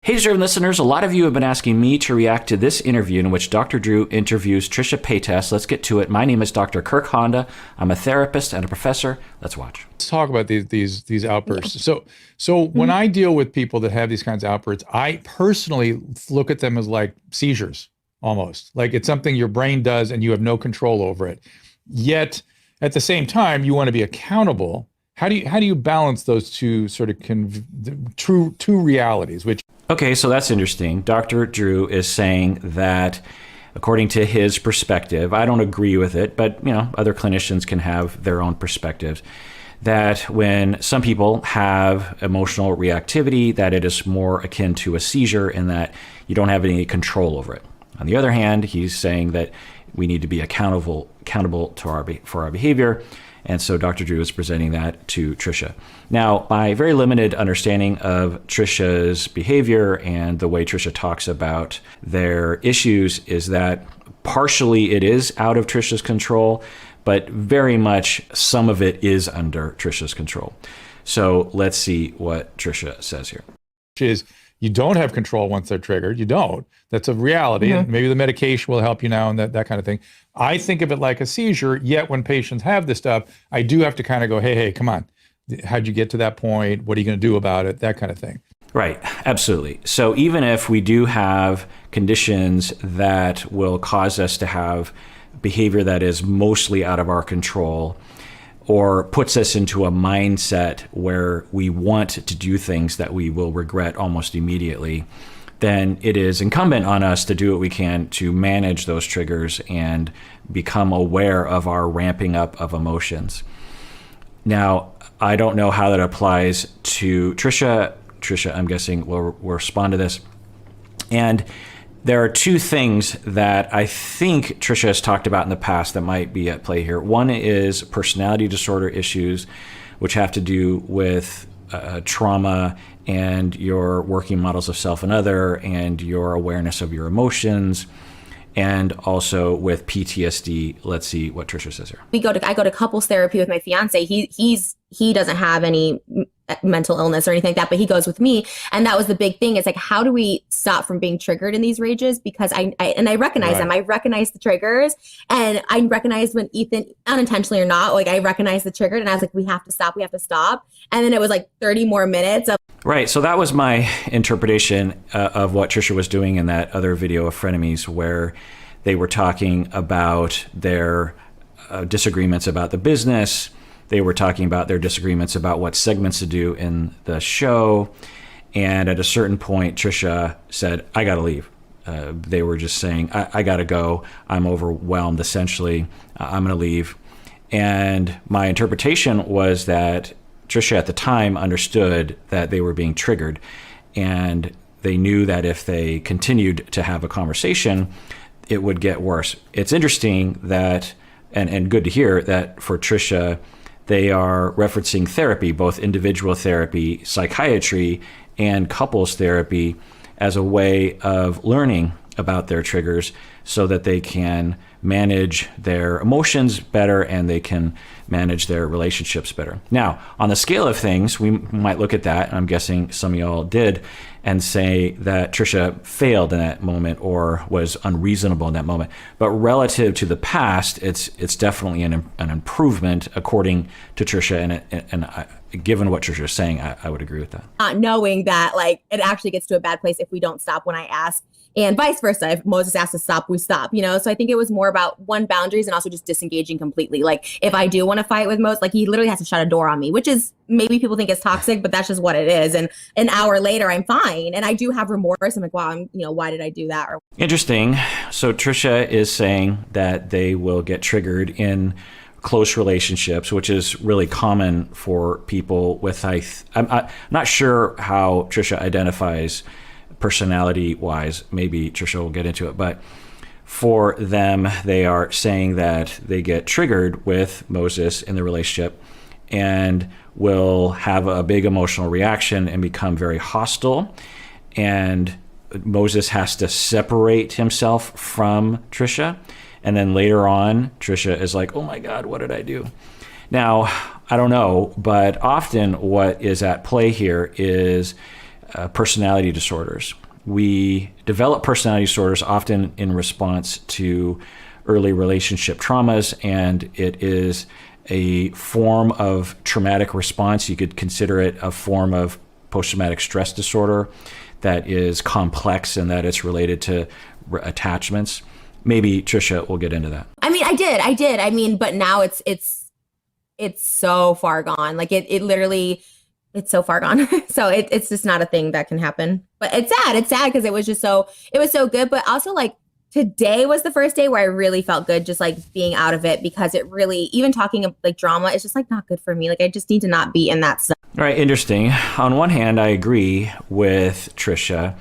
Hey, Deserving listeners, a lot of you have been asking me to react to this interview in which Dr. Drew interviews Trisha Paytas. Let's get to it. My name is Dr. Kirk Honda. I'm a therapist and a professor. Let's watch. Let's talk about these outbursts. So when I deal with people that have these kinds of outbursts, I personally look at them as like seizures, almost. Like it's something your brain does and you have no control over it. Yet at the same time, you want to be accountable. How do you balance those two sort of two realities? Okay, so that's interesting. Dr. Drew is saying that, according to his perspective, I don't agree with it, but other clinicians can have their own perspectives, that when some people have emotional reactivity, that it is more akin to a seizure and that you don't have any control over it. On the other hand, he's saying that we need to be accountable for our behavior. And so Dr. Drew is presenting that to Trisha. Now, my very limited understanding of Trisha's behavior and the way Trisha talks about their issues is that partially it is out of Trisha's control, but very much some of it is under Trisha's control. So let's see what Trisha says here. You don't have control once they're triggered. You don't. That's a reality. And maybe the medication will help you now and that kind of thing. I think of it like a seizure, yet when patients have this stuff, I do have to kind of go, hey, come on. How'd you get to that point? What are you going to do about it? That kind of thing. Right, absolutely. So even if we do have conditions that will cause us to have behavior that is mostly out of our control, or puts us into a mindset where we want to do things that we will regret almost immediately, then it is incumbent on us to do what we can to manage those triggers and become aware of our ramping up of emotions. Now, I don't know how that applies to Trisha. Trisha, I'm guessing, will respond to this. And there are two things that I think Trisha has talked about in the past that might be at play here. One is personality disorder issues, which have to do with trauma and your working models of self and other and your awareness of your emotions, and also with PTSD. Let's see what Trisha says here. I go to couples therapy with my fiance. He doesn't have any mental illness or anything like that, but he goes with me. And that was the big thing. It's like, how do we stop from being triggered in these rages? Because I recognize them. I recognize the triggers, and I recognize when Ethan, unintentionally or not, like I recognize the trigger, and I was like, we have to stop. And then it was like 30 more minutes of. Right. So that was my interpretation of what Trisha was doing in that other video of Frenemies, where they were talking about their disagreements about the business. They were talking about their disagreements about what segments to do in the show. And at a certain point, Trisha said, I got to leave. They were just saying, I got to go. I'm overwhelmed, essentially. I'm going to leave. And my interpretation was that Trisha at the time understood that they were being triggered. And they knew that if they continued to have a conversation, it would get worse. It's interesting that, and good to hear that for Trisha, they are referencing therapy, both individual therapy, psychiatry, and couples therapy as a way of learning about their triggers so that they can manage their emotions better and they can manage their relationships better. Now, on the scale of things, we might look at that, and I'm guessing some of y'all did, and say that Trisha failed in that moment or was unreasonable in that moment. But relative to the past, it's definitely an improvement according to Trisha, and given what Trisha is saying, I would agree with that. Not knowing that like it actually gets to a bad place if we don't stop when I ask, and vice versa. If Moses asks to stop, we stop, So I think it was more about boundaries and also just disengaging completely. Like if I do want to fight with Moses, like he literally has to shut a door on me, which is maybe people think it's toxic, but that's just what it is. And an hour later, I'm fine. And I do have remorse. I'm like, wow, why did I do that? Interesting. So Trisha is saying that they will get triggered in close relationships, which is really common for people with, I'm not sure how Trisha identifies personality-wise. Maybe Trisha will get into it, but for them, they are saying that they get triggered with Moses in the relationship and will have a big emotional reaction and become very hostile. And Moses has to separate himself from Trisha. And then later on, Trisha is like, oh my God, what did I do? Now, I don't know, but often what is at play here is personality disorders. We develop personality disorders often in response to early relationship traumas, and it is a form of traumatic response. You could consider it a form of post-traumatic stress disorder that is complex and that it's related to attachments. Maybe Trisha will get into that. I mean, I did. I mean, but now it's so far gone. Like it literally, it's so far gone. So it's just not a thing that can happen. But it's sad. It's sad because it was so good. But also, like, today was the first day where I really felt good just like being out of it, because it really, even talking of like drama, is just like not good for me. Like I just need to not be in that stuff. All right, interesting. On one hand, I agree with Trisha.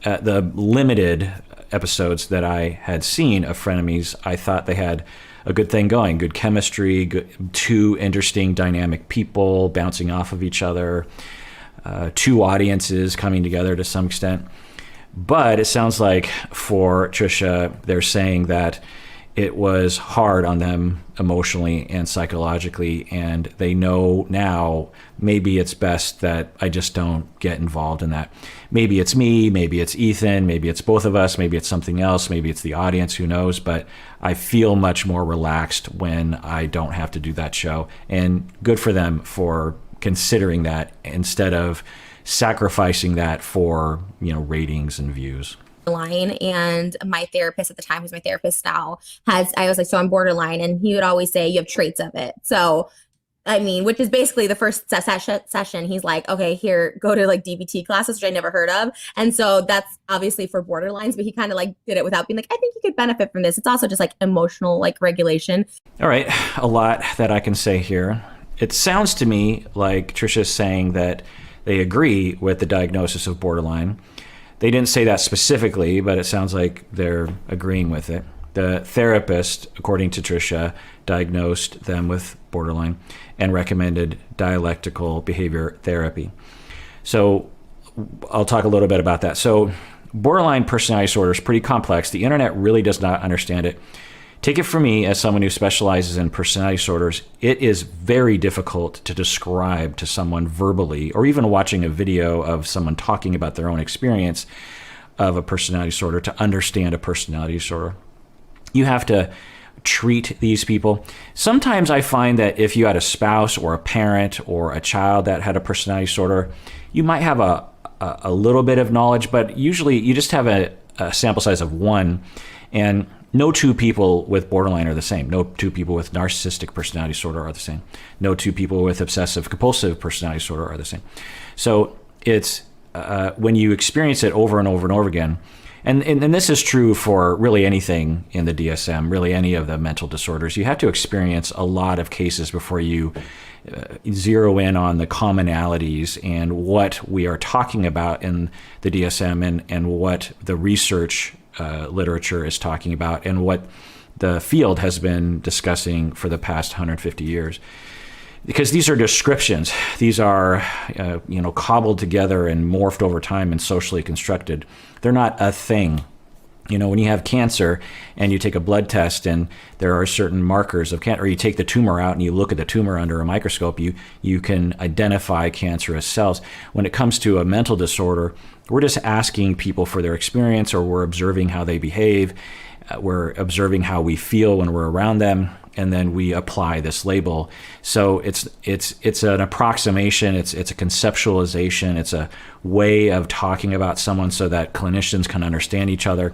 The limited episodes that I had seen of Frenemies, I thought they had a good thing going, good chemistry, two interesting dynamic people bouncing off of each other, two audiences coming together to some extent. But it sounds like for Trisha, they're saying that it was hard on them emotionally and psychologically, and they know now maybe it's best that I just don't get involved in that. Maybe it's me, maybe it's Ethan, maybe it's both of us, maybe it's something else, maybe it's the audience, who knows, but I feel much more relaxed when I don't have to do that show. And good for them for considering that instead of sacrificing that for, ratings and views. Line, and my therapist at the time, who's my therapist now, I was like, so I'm borderline, and he would always say you have traits of it. So I mean, which is basically the first session, he's like, okay, here, go to like DBT classes, which I never heard of. And so that's obviously for borderlines, but he kind of like did it without being like, I think you could benefit from this. It's also just like emotional like regulation. All right, a lot that I can say here. It sounds to me like Trisha's saying that they agree with the diagnosis of borderline. They didn't say that specifically, but it sounds like they're agreeing with it. The therapist, according to Trisha, diagnosed them with borderline and recommended dialectical behavior therapy. So I'll talk a little bit about that. So borderline personality disorder is pretty complex. The internet really does not understand it. Take it from me as someone who specializes in personality disorders, it is very difficult to describe to someone verbally, or even watching a video of someone talking about their own experience of a personality disorder, to understand a personality disorder. You have to treat these people. Sometimes I find that if you had a spouse or a parent or a child that had a personality disorder, you might have a little bit of knowledge, but usually you just have a sample size of one, and no two people with borderline are the same. No two people with narcissistic personality disorder are the same. No two people with obsessive compulsive personality disorder are the same. So it's when you experience it over and over and over again, and this is true for really anything in the DSM, really any of the mental disorders, you have to experience a lot of cases before you zero in on the commonalities and what we are talking about in the DSM and what the research literature is talking about and what the field has been discussing for the past 150 years. Because these are descriptions. These are, cobbled together and morphed over time and socially constructed. They're not a thing. When you have cancer and you take a blood test and there are certain markers of cancer, or you take the tumor out and you look at the tumor under a microscope, you can identify cancerous cells. When it comes to a mental disorder, we're just asking people for their experience, or we're observing how they behave. We're observing how we feel when we're around them, and then we apply this label. So it's an approximation, it's a conceptualization, it's a way of talking about someone so that clinicians can understand each other.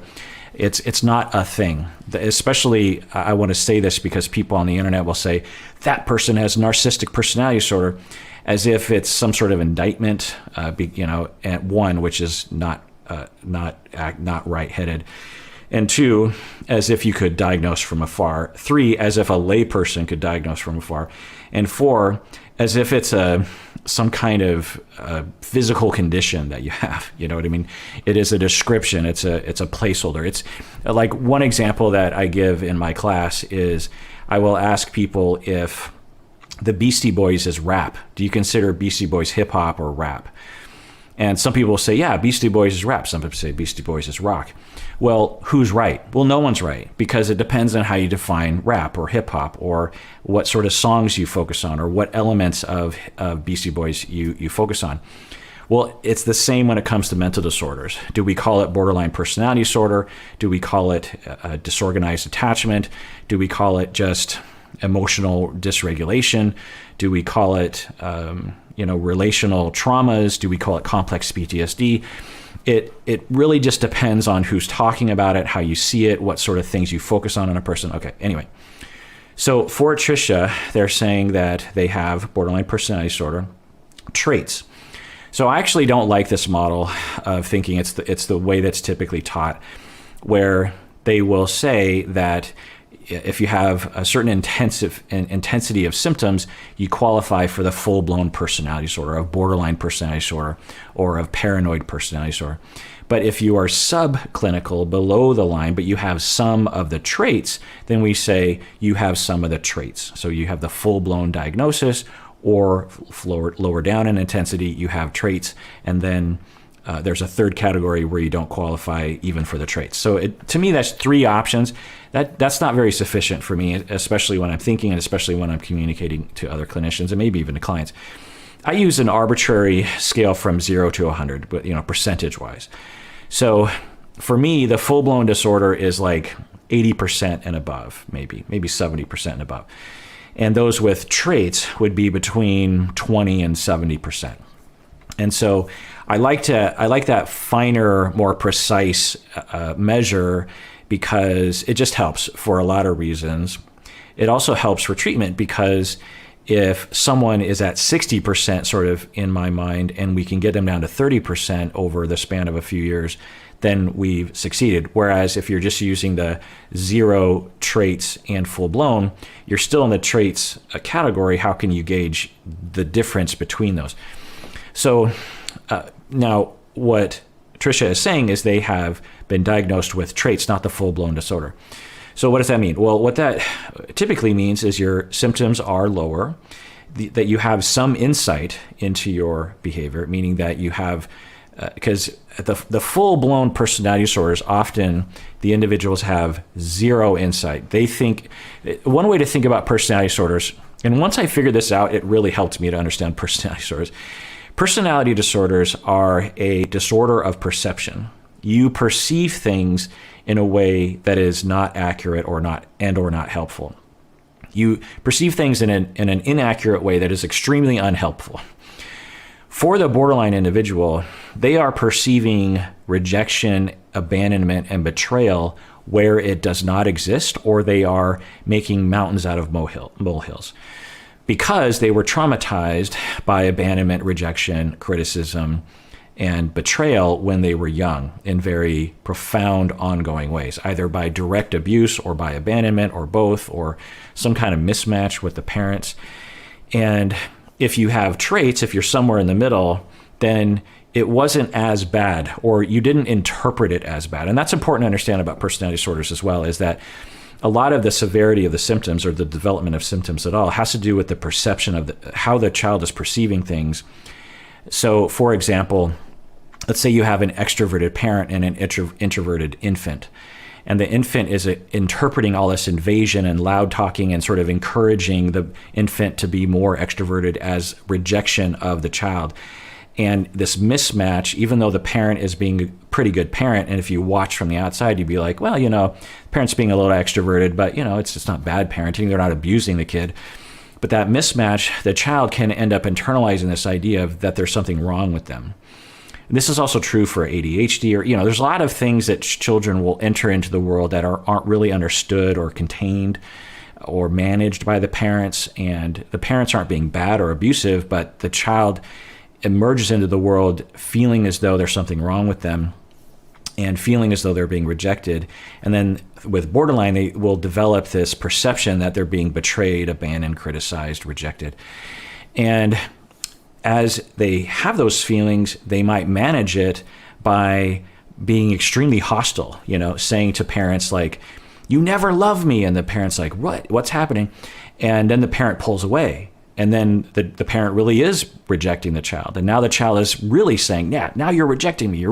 It's not a thing. Especially, I want to say this because people on the internet will say that person has narcissistic personality disorder, as if it's some sort of indictment. And one, which is not right-headed. And two, as if you could diagnose from afar. Three, as if a layperson could diagnose from afar. And four, as if it's some kind of physical condition that you have. You know what I mean? It is a description. It's a placeholder. It's like one example that I give in my class is I will ask people if the Beastie Boys is rap. Do you consider Beastie Boys hip hop or rap? And some people will say, yeah, Beastie Boys is rap. Some people say Beastie Boys is rock. Well, who's right? Well, no one's right, because it depends on how you define rap or hip hop, or what sort of songs you focus on, or what elements of Beastie Boys you focus on. Well, it's the same when it comes to mental disorders. Do we call it borderline personality disorder? Do we call it disorganized attachment? Do we call it just emotional dysregulation? Do we call it, relational traumas? Do we call it complex PTSD? It really just depends on who's talking about it, how you see it, what sort of things you focus on in a person. Okay, anyway. So for Trisha, they're saying that they have borderline personality disorder traits. So I actually don't like this model of thinking it's the way that's typically taught, where they will say that if you have a certain intensity of symptoms, you qualify for the full-blown personality disorder, of borderline personality disorder, or of paranoid personality disorder. But if you are subclinical, below the line, but you have some of the traits, then we say you have some of the traits. So you have the full-blown diagnosis, or lower down in intensity, you have traits, and then there's a third category where you don't qualify even for the traits. So to me, that's three options. That's not very sufficient for me, especially when I'm thinking and especially when I'm communicating to other clinicians and maybe even to clients. I use an arbitrary scale from 0 to 100, but percentage-wise. So for me, the full-blown disorder is like 80% and above, maybe 70% and above. And those with traits would be between 20 and 70%. And so I like that finer, more precise measure, because it just helps for a lot of reasons. It also helps for treatment, because if someone is at 60% sort of in my mind, and we can get them down to 30% over the span of a few years, then we've succeeded. Whereas if you're just using the 0 traits and full blown, you're still in the traits category. How can you gauge the difference between those? So now what Trisha is saying is they have been diagnosed with traits, not the full-blown disorder. So what does that mean? Well, what that typically means is your symptoms are lower, that you have some insight into your behavior, meaning that you have, because the full-blown personality disorders, often the individuals have zero insight. They think, one way to think about personality disorders, and once I figured this out, it really helped me to understand personality disorders. Personality disorders are a disorder of perception. You perceive things in a way that is not accurate or not helpful. You perceive things in an inaccurate way that is extremely unhelpful. For the borderline individual, they are perceiving rejection, abandonment, and betrayal where it does not exist, or they are making mountains out of molehills, because they were traumatized by abandonment, rejection, criticism, and betrayal when they were young in very profound, ongoing ways, either by direct abuse or by abandonment or both, or some kind of mismatch with the parents. And if you have traits, if you're somewhere in the middle, then it wasn't as bad, or you didn't interpret it as bad. And that's important to understand about personality disorders as well, is that a lot of the severity of the symptoms, or the development of symptoms at all, has to do with the perception of how the child is perceiving things. So, for example, let's say you have an extroverted parent and an introverted infant, and the infant is interpreting all this invasion and loud talking and sort of encouraging the infant to be more extroverted as rejection of the child. And this mismatch, even though the parent is being a pretty good parent, and if you watch from the outside, you'd be like, well, parent's being a little extroverted, but it's not bad parenting. They're not abusing the kid. But that mismatch, the child can end up internalizing this idea of that there's something wrong with them. And this is also true for ADHD, or there's a lot of things that children will enter into the world that aren't really understood or contained or managed by the parents, and the parents aren't being bad or abusive, but the child emerges into the world feeling as though there's something wrong with them and feeling as though they're being rejected. And then with borderline, they will develop this perception that they're being betrayed, abandoned, criticized, rejected. And as they have those feelings, they might manage it by being extremely hostile, saying to parents like, "You never love me." And the parent's like, what's happening? And then the parent pulls away. And then the parent really is rejecting the child. And now the child is really saying, yeah, now you're rejecting me.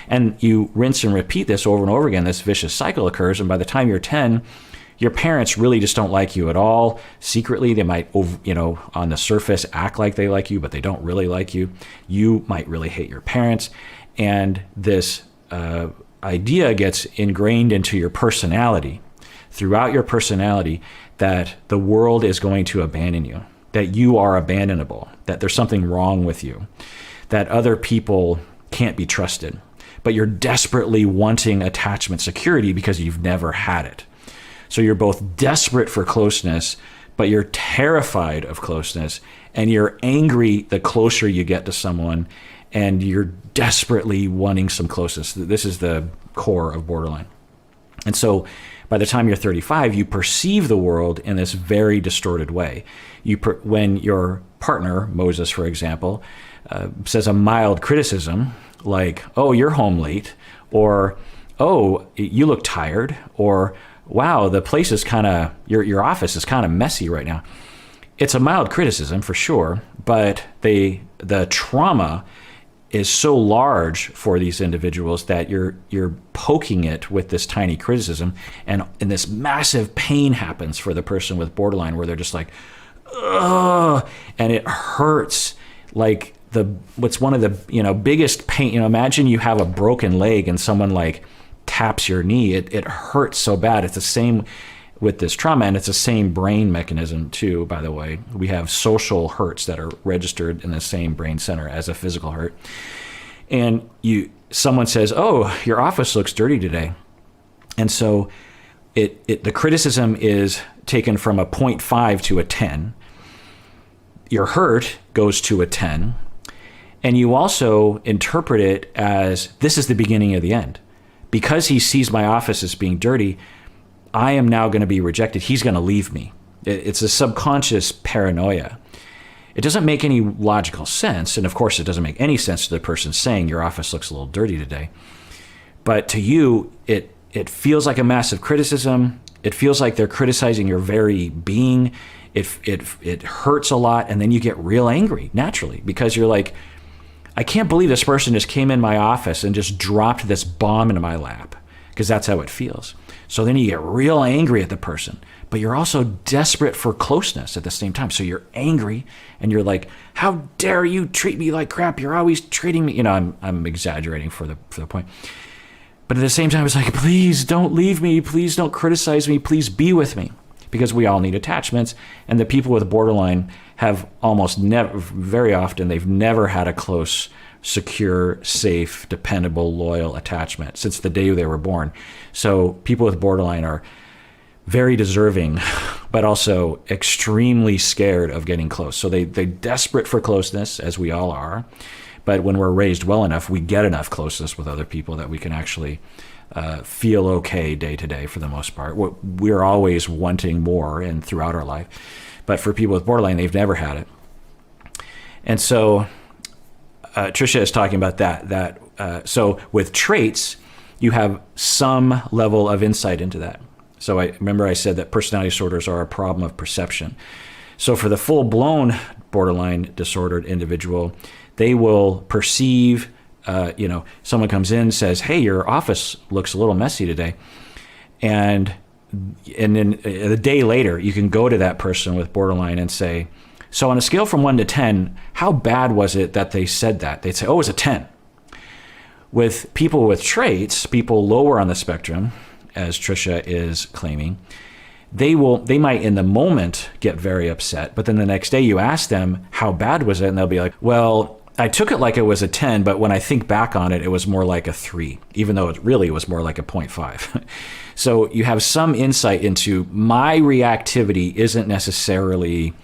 And you rinse and repeat this over and over again. This vicious cycle occurs. And by the time you're 10, your parents really just don't like you at all. Secretly, they might, on the surface act like they like you, but they don't really like you. You might really hate your parents. And this idea gets ingrained into your personality, throughout your personality, that the world is going to abandon you, that you are abandonable, that there's something wrong with you, that other people can't be trusted. But you're desperately wanting attachment security because you've never had it. So you're both desperate for closeness, but you're terrified of closeness, and you're angry the closer you get to someone, and you're desperately wanting some closeness. This is the core of borderline. And so by the time you're 35, you perceive the world in this very distorted way. When your partner, Moses, for example, says a mild criticism like, oh, you're home late, or, oh, you look tired, or, wow, the place is kind of, your office is kind of messy right now. It's a mild criticism for sure, but the trauma is so large for these individuals that you're poking it with this tiny criticism, and this massive pain happens for the person with borderline, where they're just like, ugh, and it hurts like what's one of the biggest pain. Imagine you have a broken leg and someone like taps your knee. It hurts so bad. It's the same with this trauma, and it's the same brain mechanism too, by the way. We have social hurts that are registered in the same brain center as a physical hurt. And someone says, oh, your office looks dirty today. And so the criticism is taken from a 0.5 to a 10. Your hurt goes to a 10. And you also interpret it as, this is the beginning of the end. Because he sees my office as being dirty, I am now going to be rejected. He's going to leave me. It's a subconscious paranoia. It doesn't make any logical sense. And of course, it doesn't make any sense to the person saying your office looks a little dirty today. But to you, it feels like a massive criticism. It feels like they're criticizing your very being. It hurts a lot. And then you get real angry naturally, because you're like, I can't believe this person just came in my office and just dropped this bomb into my lap, because that's how it feels. So then you get real angry at the person, but you're also desperate for closeness at the same time. So you're angry and you're like, how dare you treat me like crap? You're always treating me, I'm exaggerating for the point. But at the same time, it's like, please don't leave me. Please don't criticize me. Please be with me, because we all need attachments. And the people with borderline have almost never, very often, they've never had a close, secure, safe, dependable, loyal attachment since the day they were born. So people with borderline are very deserving, but also extremely scared of getting close. So they're desperate for closeness, as we all are. But when we're raised well enough, we get enough closeness with other people that we can actually feel okay day to day for the most part. We're always wanting more and throughout our life. But for people with borderline, they've never had it. And so Trisha is talking about that. So with traits, you have some level of insight into that. So I said that personality disorders are a problem of perception. So for the full-blown borderline disordered individual, they will perceive, someone comes in, says, hey, your office looks a little messy today. And then a day later, you can go to that person with borderline and say, so on a scale from 1 to 10, how bad was it that they said that? They'd say, oh, it's a 10. With people with traits, people lower on the spectrum, as Trisha is claiming, they might in the moment get very upset, but then the next day you ask them, how bad was it? And they'll be like, well, I took it like it was a 10, but when I think back on it, it was more like a 3, even though it really was more like a 0.5. So you have some insight into my reactivity isn't necessarily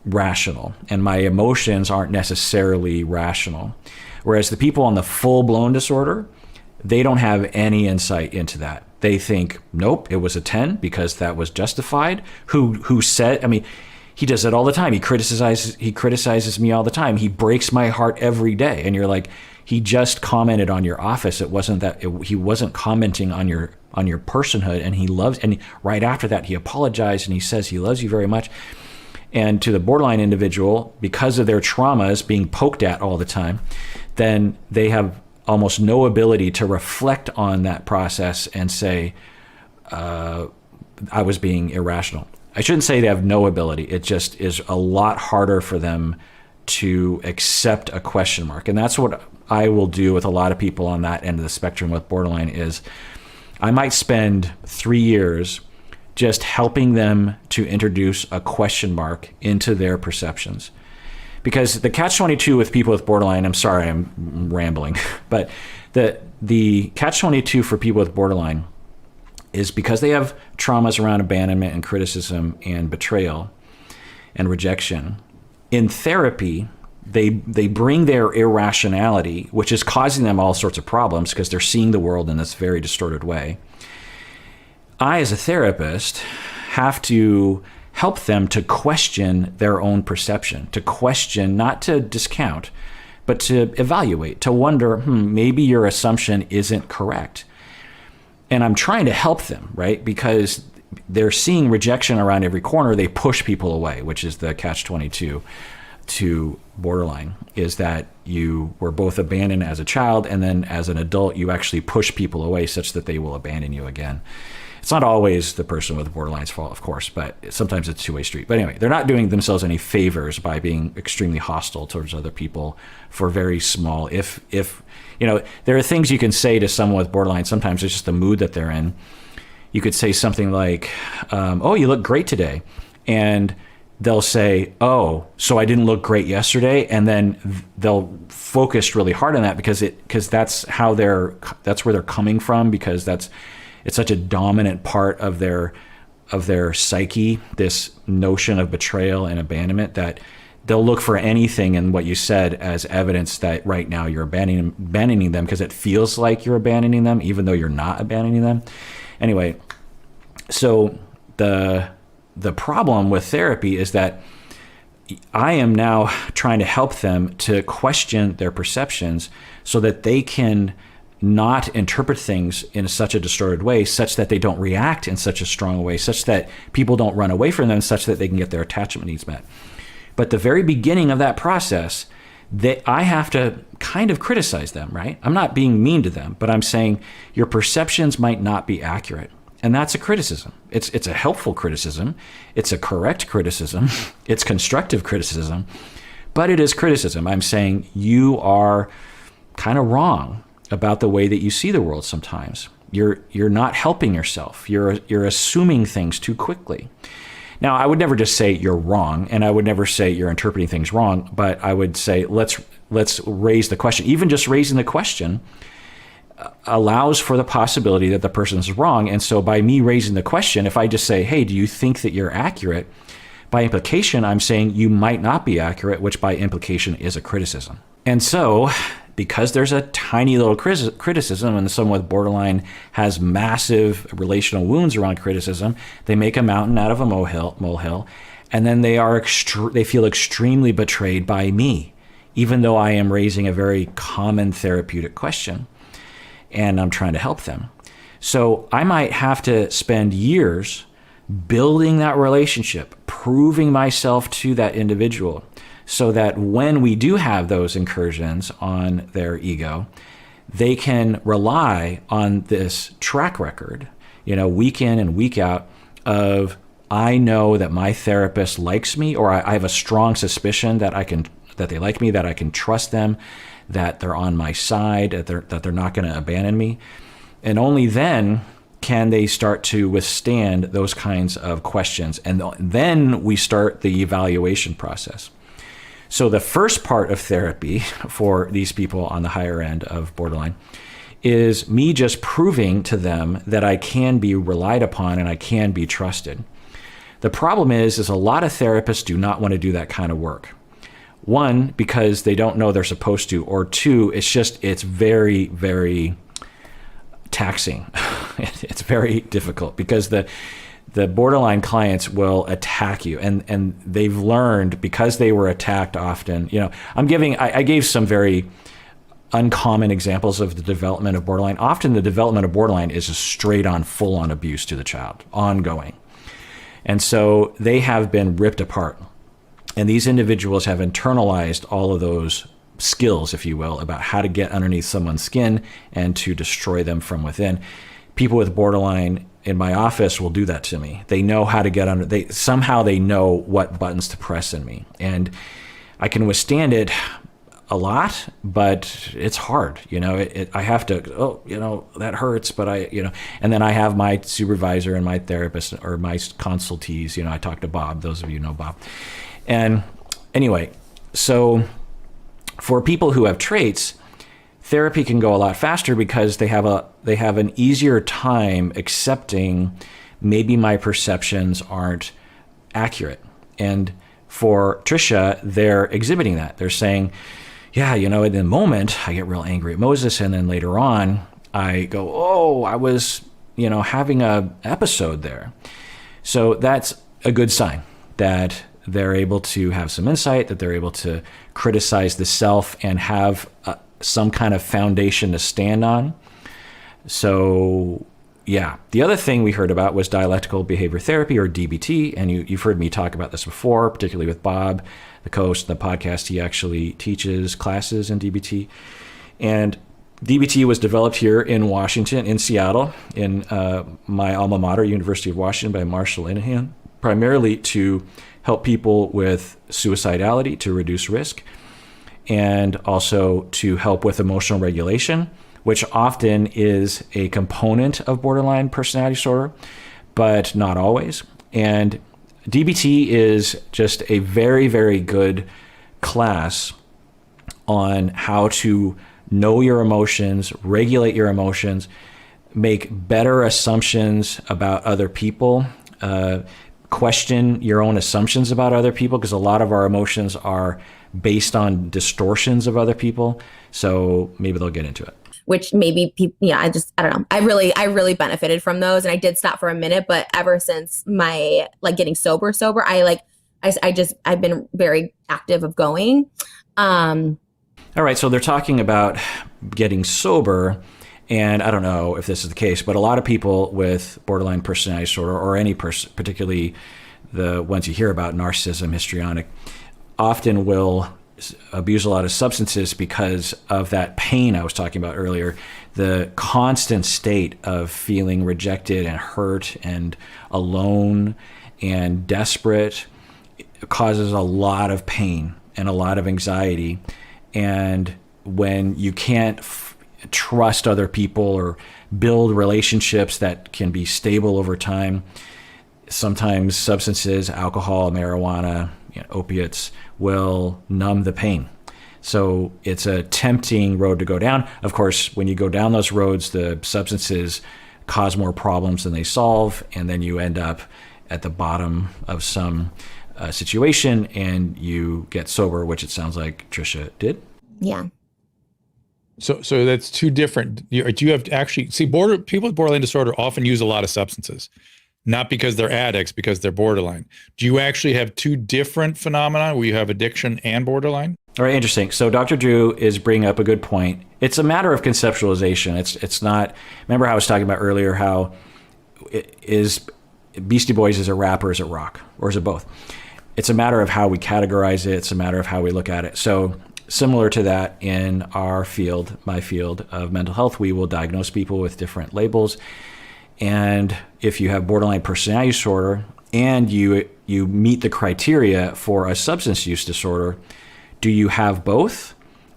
rational, and my emotions aren't necessarily rational. Whereas the people on the full-blown disorder, they don't have any insight into that. They think, nope, it was a 10 because that was justified. Who said, he does it all the time. He criticizes me all the time. He breaks my heart every day. And you're like, he just commented on your office. It wasn't that he wasn't commenting on your personhood, and he loves, and right after that he apologized and he says he loves you very much. And to the borderline individual, because of their traumas being poked at all the time, then they have almost no ability to reflect on that process and say, I was being irrational. I shouldn't say they have no ability. It just is a lot harder for them to accept a question mark. And that's what I will do with a lot of people on that end of the spectrum with borderline is I might spend 3 years just helping them to introduce a question mark into their perceptions. Because the catch-22 with people with borderline, I'm sorry, I'm rambling, but the catch-22 for people with borderline is because they have traumas around abandonment and criticism and betrayal and rejection. In therapy, they bring their irrationality, which is causing them all sorts of problems because they're seeing the world in this very distorted way. I, as a therapist, have to help them to question their own perception, to question, not to discount, but to evaluate, to wonder, maybe your assumption isn't correct. And I'm trying to help them, right? Because they're seeing rejection around every corner. They push people away, which is the catch-22 to borderline, is that you were both abandoned as a child, and then as an adult, you actually push people away such that they will abandon you again. It's not always the person with borderline's fault, of course, but sometimes it's a two-way street. But anyway, they're not doing themselves any favors by being extremely hostile towards other people for very small, if there are things you can say to someone with borderline. Sometimes it's just the mood that they're in. You could say something like, oh, you look great today. And they'll say, oh, so I didn't look great yesterday. And then they'll focus really hard on that because that's where they're coming from, because it's such a dominant part of their psyche, this notion of betrayal and abandonment, that they'll look for anything in what you said as evidence that right now you're abandoning them because it feels like you're abandoning them, even though you're not abandoning them. Anyway, so the problem with therapy is that I am now trying to help them to question their perceptions so that they can not interpret things in such a distorted way, such that they don't react in such a strong way, such that people don't run away from them, such that they can get their attachment needs met. But the very beginning of that process, I have to kind of criticize them, right? I'm not being mean to them, but I'm saying your perceptions might not be accurate. And that's a criticism. It's a helpful criticism. It's a correct criticism. It's constructive criticism, but it is criticism. I'm saying you are kind of wrong about the way that you see the world sometimes. You're not helping yourself. You're assuming things too quickly. Now, I would never just say you're wrong, and I would never say you're interpreting things wrong, but I would say let's raise the question. Even just raising the question allows for the possibility that the person's wrong. And so by me raising the question, if I just say, hey, do you think that you're accurate? By implication, I'm saying you might not be accurate, which by implication is a criticism. And so because there's a tiny little criticism, and someone with borderline has massive relational wounds around criticism, they make a mountain out of a molehill, and then they feel extremely betrayed by me, even though I am raising a very common therapeutic question, and I'm trying to help them. So I might have to spend years building that relationship, proving myself to that individual, so that when we do have those incursions on their ego, they can rely on this track record, week in and week out of, I know that my therapist likes me, or I have a strong suspicion that they like me, that I can trust them, that they're on my side, that they're not going to abandon me. And only then can they start to withstand those kinds of questions. And then we start the evaluation process. So the first part of therapy for these people on the higher end of borderline is me just proving to them that I can be relied upon and I can be trusted. The problem is a lot of therapists do not want to do that kind of work. One, because they don't know they're supposed to, or two, it's very, very taxing. It's very difficult because the borderline clients will attack you, and they've learned, because they were attacked often. I gave some very uncommon examples of the development of borderline. Often the development of borderline is a straight on, full on abuse to the child, ongoing. And so they have been ripped apart. And these individuals have internalized all of those skills, if you will, about how to get underneath someone's skin and to destroy them from within. People with borderline in my office will do that to me. They know how to get under, they know what buttons to press in me. And I can withstand it a lot, but it's hard. I have to, that hurts, but and then I have my supervisor and my therapist or my consultees. I talk to Bob, those of you know Bob. And anyway, so for people who have traits, therapy can go a lot faster because they have an easier time accepting maybe my perceptions aren't accurate. And for Trisha, they're exhibiting that. They're saying, yeah, in the moment I get real angry at Moses, and then later on I go, oh, I was, having a episode there. So that's a good sign that they're able to have some insight, that they're able to criticize the self and have some kind of foundation to stand on. So yeah, the other thing we heard about was dialectical behavior therapy, or DBT. And you've heard me talk about this before, particularly with Bob, the co-host of the podcast. He actually teaches classes in DBT. And DBT was developed here in Washington, in Seattle, in my alma mater, University of Washington, by Marshall Inahan, primarily to help people with suicidality, to reduce risk, and also to help with emotional regulation, which often is a component of borderline personality disorder, but not always. And DBT is just a very, very good class on how to know your emotions, regulate your emotions, make better assumptions about other people, question your own assumptions about other people, because a lot of our emotions are based on distortions of other people. So maybe they'll get into it. Which maybe people, I don't know. I really benefited from those, and I did stop for a minute, but ever since my getting sober, I've been very active of going. All right. So they're talking about getting sober, and I don't know if this is the case, but a lot of people with borderline personality disorder, or any person, particularly the ones you hear about, narcissism, histrionic, often will abuse a lot of substances because of that pain I was talking about earlier. The constant state of feeling rejected and hurt and alone and desperate causes a lot of pain and a lot of anxiety. And when you can't trust other people or build relationships that can be stable over time, sometimes substances, alcohol, marijuana, opiates will numb the pain. So it's a tempting road to go down. Of course, when you go down those roads, the substances cause more problems than they solve, and then you end up at the bottom of some situation and you get sober, which it sounds like Trisha did. Yeah. So that's two different. You have to actually see people with borderline disorder often use a lot of substances, not because they're addicts, because they're borderline. Do you actually have two different phenomena where you have addiction and borderline? All right, interesting. So Dr. Drew is bringing up a good point. It's a matter of conceptualization. It's not. Remember how I was talking about earlier how is Beastie Boys is a rap or is it rock, or is it both? It's a matter of how we categorize it. It's a matter of how we look at it. So similar to that, in our field, my field of mental health, we will diagnose people with different labels. And if you have borderline personality disorder and you meet the criteria for a substance use disorder, do you have both?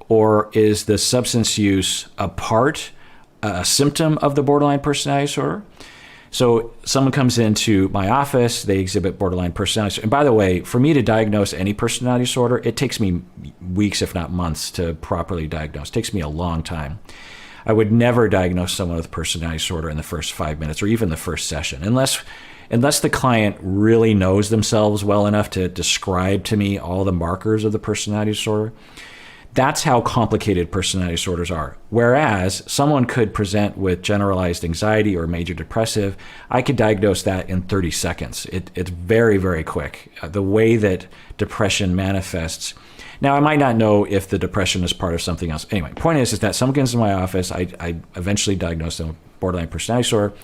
Or is the substance use a symptom of the borderline personality disorder? So someone comes into my office, they exhibit borderline personality disorder. And by the way, for me to diagnose any personality disorder, it takes me weeks, if not months, to properly diagnose. It takes me a long time. I would never diagnose someone with personality disorder in the first 5 minutes or even the first session, unless the client really knows themselves well enough to describe to me all the markers of the personality disorder. That's how complicated personality disorders are. Whereas someone could present with generalized anxiety or major depressive, I could diagnose that in 30 seconds. It's very, very quick. The way that depression manifests. Now, I might not know if the depression is part of something else. Anyway, point is that someone comes to my office, I eventually diagnose them with borderline personality disorder,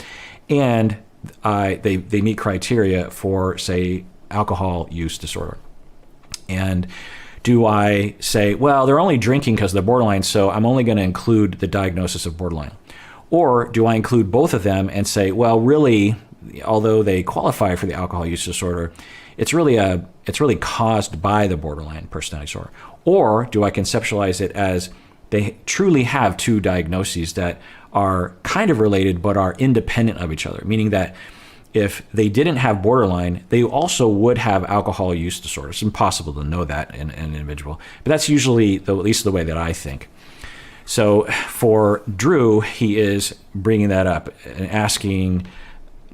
and they meet criteria for, say, alcohol use disorder. And do I say, well, they're only drinking because they're borderline, so I'm only going to include the diagnosis of borderline? Or do I include both of them and say, well, really, although they qualify for the alcohol use disorder, it's really caused by the borderline personality disorder? Or do I conceptualize it as they truly have two diagnoses that are kind of related but are independent of each other, meaning that if they didn't have borderline, they also would have alcohol use disorder. It's impossible to know that in an individual, but that's usually at least the way that I think. So for Drew, he is bringing that up and asking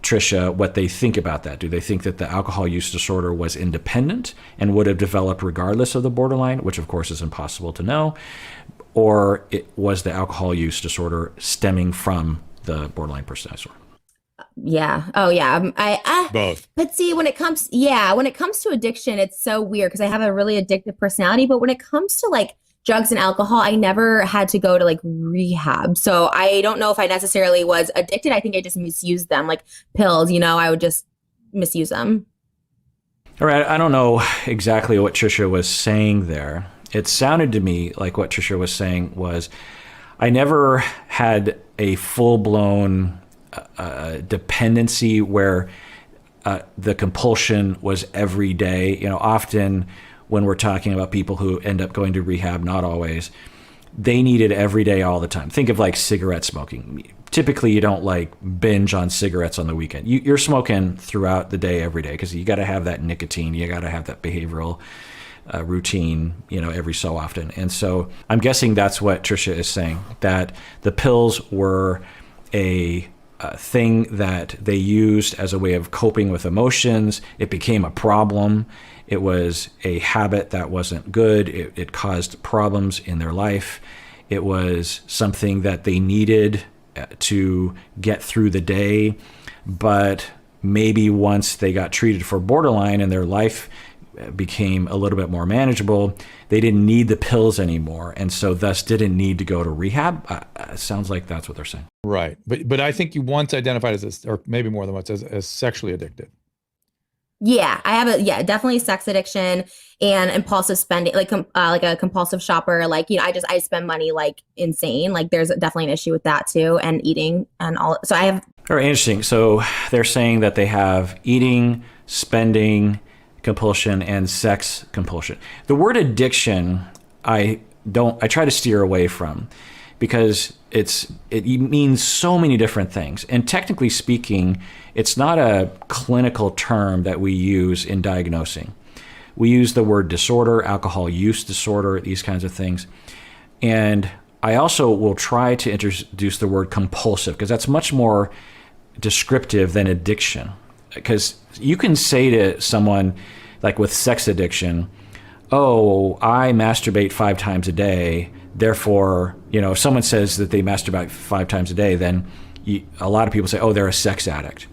Trisha what they think about that. Do they think that the alcohol use disorder was independent and would have developed regardless of the borderline, which of course is impossible to know, or it was the alcohol use disorder stemming from the borderline personality disorder? Yeah. Oh, yeah. Both. But see, when it comes to addiction, it's so weird because I have a really addictive personality. But when it comes to like drugs and alcohol, I never had to go to like rehab. So I don't know if I necessarily was addicted. I think I just misused them, like pills, I would just misuse them. All right. I don't know exactly what Trisha was saying there. It sounded to me like what Trisha was saying was, I never had a full-blown dependency where the compulsion was every day. Often when we're talking about people who end up going to rehab, not always, they need it every day, all the time. Think of like cigarette smoking. Typically, you don't like binge on cigarettes on the weekend. You're smoking throughout the day, every day, because you got to have that nicotine. You got to have that behavioral routine, every so often. And so I'm guessing that's what Trisha is saying, that the pills were a thing that they used as a way of coping with emotions. It became a problem. It was a habit that wasn't good. It caused problems in their life. It was something that they needed to get through the day. But maybe once they got treated for borderline and their life became a little bit more manageable, they didn't need the pills anymore, and so thus didn't need to go to rehab. It sounds like that's what they're saying. Right. But I think you once identified as, or maybe more than once, as sexually addicted. Yeah, I have definitely sex addiction and impulsive spending, like a compulsive shopper. Like, I spend money like insane. Like there's definitely an issue with that too, and eating and all. So I have. Very interesting. So they're saying that they have eating, spending compulsion, and sex compulsion. The word addiction, I try to steer away from, because it means so many different things. And technically speaking, it's not a clinical term that we use in diagnosing. We use the word disorder, alcohol use disorder, these kinds of things. And I also will try to introduce the word compulsive, because that's much more descriptive than addiction. Because you can say to someone, like with sex addiction, oh, I masturbate 5 times a day. Therefore, if someone says that they masturbate 5 times a day, then a lot of people say, oh, they're a sex addict.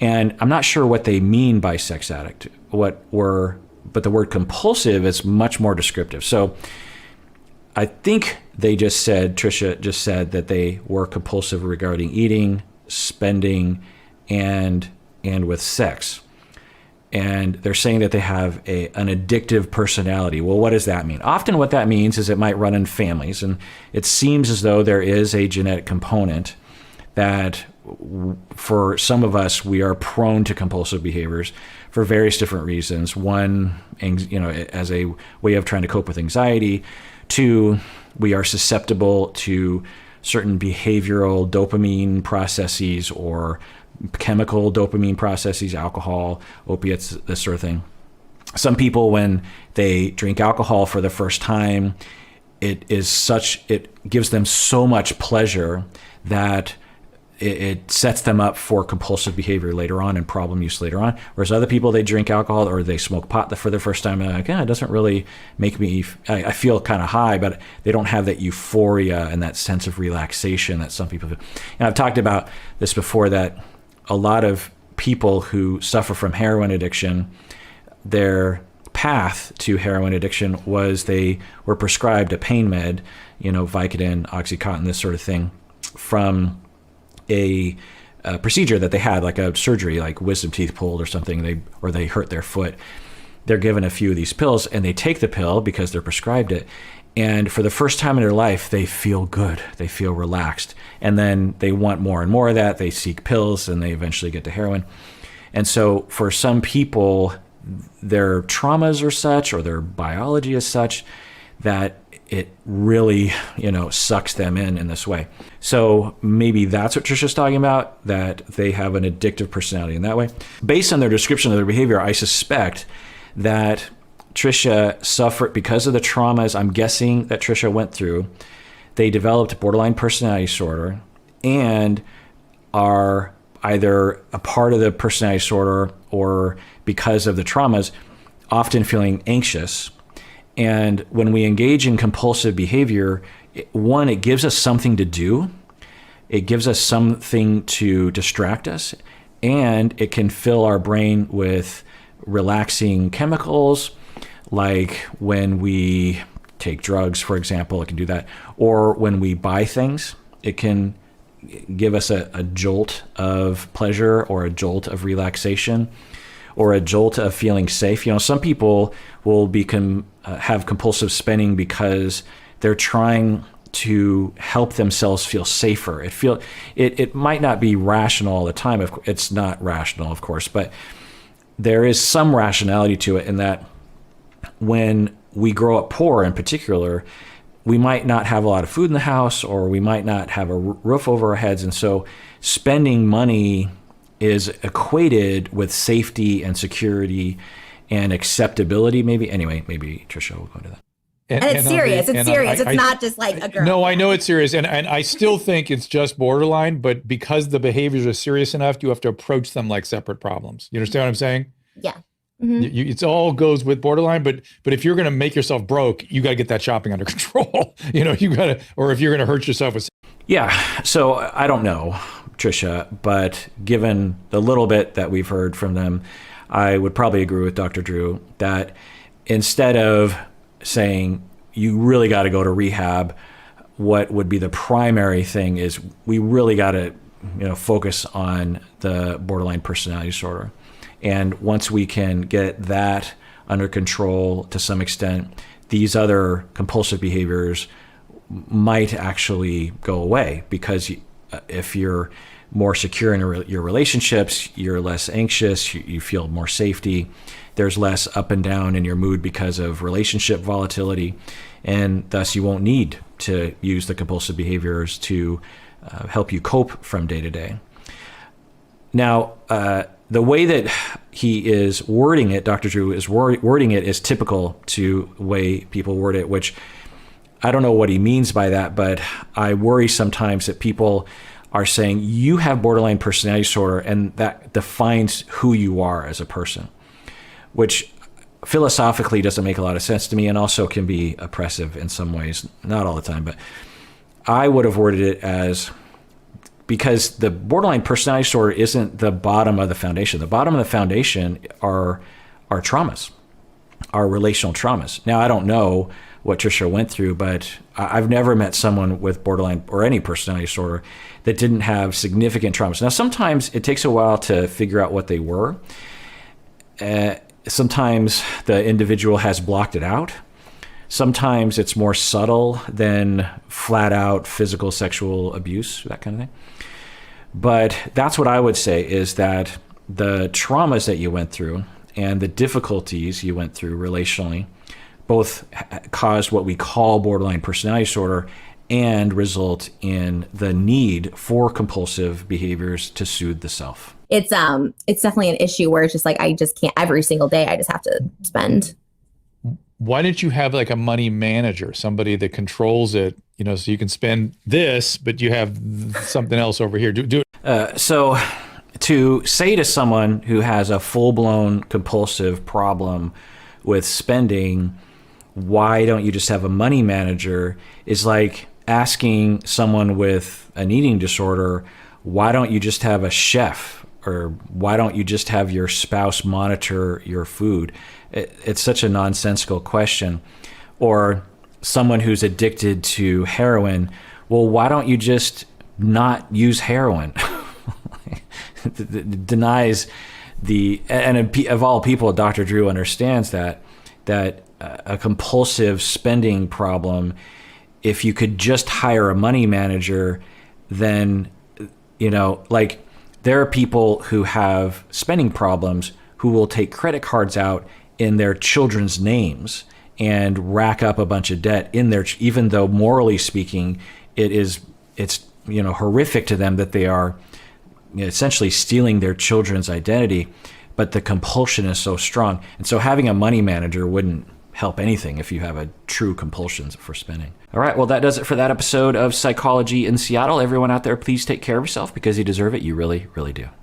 And I'm not sure what they mean by sex addict. But the word compulsive is much more descriptive. So I think Trisha just said that they were compulsive regarding eating, spending, and with sex. And they're saying that they have an addictive personality. Well, what does that mean? Often what that means is it might run in families. And it seems as though there is a genetic component that for some of us, we are prone to compulsive behaviors for various different reasons. One, as a way of trying to cope with anxiety. 2, we are susceptible to certain behavioral dopamine processes or chemical dopamine processes, alcohol, opiates, this sort of thing. Some people, when they drink alcohol for the first time, it gives them so much pleasure that it sets them up for compulsive behavior later on and problem use later on. Whereas other people, they drink alcohol or they smoke pot for the first time, and they're like, it doesn't really make me, I feel kind of high, but they don't have that euphoria and that sense of relaxation that some people do. And I've talked about this before, that a lot of people who suffer from heroin addiction, their path to heroin addiction was they were prescribed a pain med, Vicodin, Oxycontin, this sort of thing, from a procedure that they had, like a surgery, like wisdom teeth pulled or something, or they hurt their foot. They're given a few of these pills, and they take the pill because they're prescribed it, And for the first time in their life, they feel good. They feel relaxed. And then they want more and more of that. They seek pills and they eventually get to heroin. And so for some people, their traumas are such or their biology is such that it really, sucks them in this way. So maybe that's what Trisha's talking about, that they have an addictive personality in that way. Based on their description of their behavior, I suspect that Trisha suffered because of the traumas I'm guessing that Trisha went through. They developed borderline personality disorder and are either a part of the personality disorder or because of the traumas, often feeling anxious. And when we engage in compulsive behavior, one, it gives us something to do. It gives us something to distract us, and it can fill our brain with relaxing chemicals, like when we take drugs, for example, it can do that. Or when we buy things, it can give us a jolt of pleasure or a jolt of relaxation or a jolt of feeling safe. Some people will have compulsive spending because they're trying to help themselves feel safer. It might not be rational all the time. It's not rational, of course, but there is some rationality to it in that when we grow up poor in particular, we might not have a lot of food in the house, or we might not have a roof over our heads. And so spending money is equated with safety and security and acceptability, maybe. Anyway, maybe Trisha will go into that. And it's serious. It's serious. It's not just like a girl. No, I know it's serious. And I still think it's just borderline, but because the behaviors are serious enough, you have to approach them like separate problems. You understand what I'm saying? Yeah. Mm-hmm. It's all goes with borderline, but if you're going to make yourself broke, you got to get that shopping under control. You got to, or if you're going to hurt yourself with. Yeah. So I don't know, Trisha, but given the little bit that we've heard from them, I would probably agree with Dr. Drew that instead of saying you really got to go to rehab, what would be the primary thing is we really got to, focus on the borderline personality disorder. And once we can get that under control to some extent, these other compulsive behaviors might actually go away, because if you're more secure in your relationships, you're less anxious, you feel more safety, there's less up and down in your mood because of relationship volatility, and thus you won't need to use the compulsive behaviors to help you cope from day to day. Now, the way that he is wording it, Dr. Drew is wording it, is typical to the way people word it, which I don't know what he means by that, but I worry sometimes that people are saying you have borderline personality disorder and that defines who you are as a person, which philosophically doesn't make a lot of sense to me and also can be oppressive in some ways, not all the time, but I would have worded it as, because the borderline personality disorder isn't the bottom of the foundation. The bottom of the foundation are traumas, are relational traumas. Now, I don't know what Trisha went through, but I've never met someone with borderline or any personality disorder that didn't have significant traumas. Now, sometimes it takes a while to figure out what they were. Sometimes the individual has blocked it out. Sometimes it's more subtle than flat out physical, sexual abuse, that kind of thing. But that's what I would say, is that the traumas that you went through and the difficulties you went through relationally both caused what we call borderline personality disorder and result in the need for compulsive behaviors to soothe the self. It's definitely an issue where it's just like, I just can't, every single day I just have to spend. Why didn't you have like a money manager, somebody that controls it, so you can spend this, but you have something else over here? Do it. So to say to someone who has a full-blown compulsive problem with spending, why don't you just have a money manager, is like asking someone with an eating disorder, why don't you just have a chef? Or why don't you just have your spouse monitor your food? It's such a nonsensical question. Or someone who's addicted to heroin, well, why don't you just not use heroin? It denies and of all people, Dr. Drew understands that a compulsive spending problem, if you could just hire a money manager, then, like there are people who have spending problems who will take credit cards out in their children's names and rack up a bunch of debt in their, even though morally speaking, it's horrific to them that they are essentially stealing their children's identity, but the compulsion is so strong. And so having a money manager wouldn't help anything if you have a true compulsion for spending. All right, well, that does it for that episode of Psychology in Seattle. Everyone out there, please take care of yourself because you deserve it. You really, really do.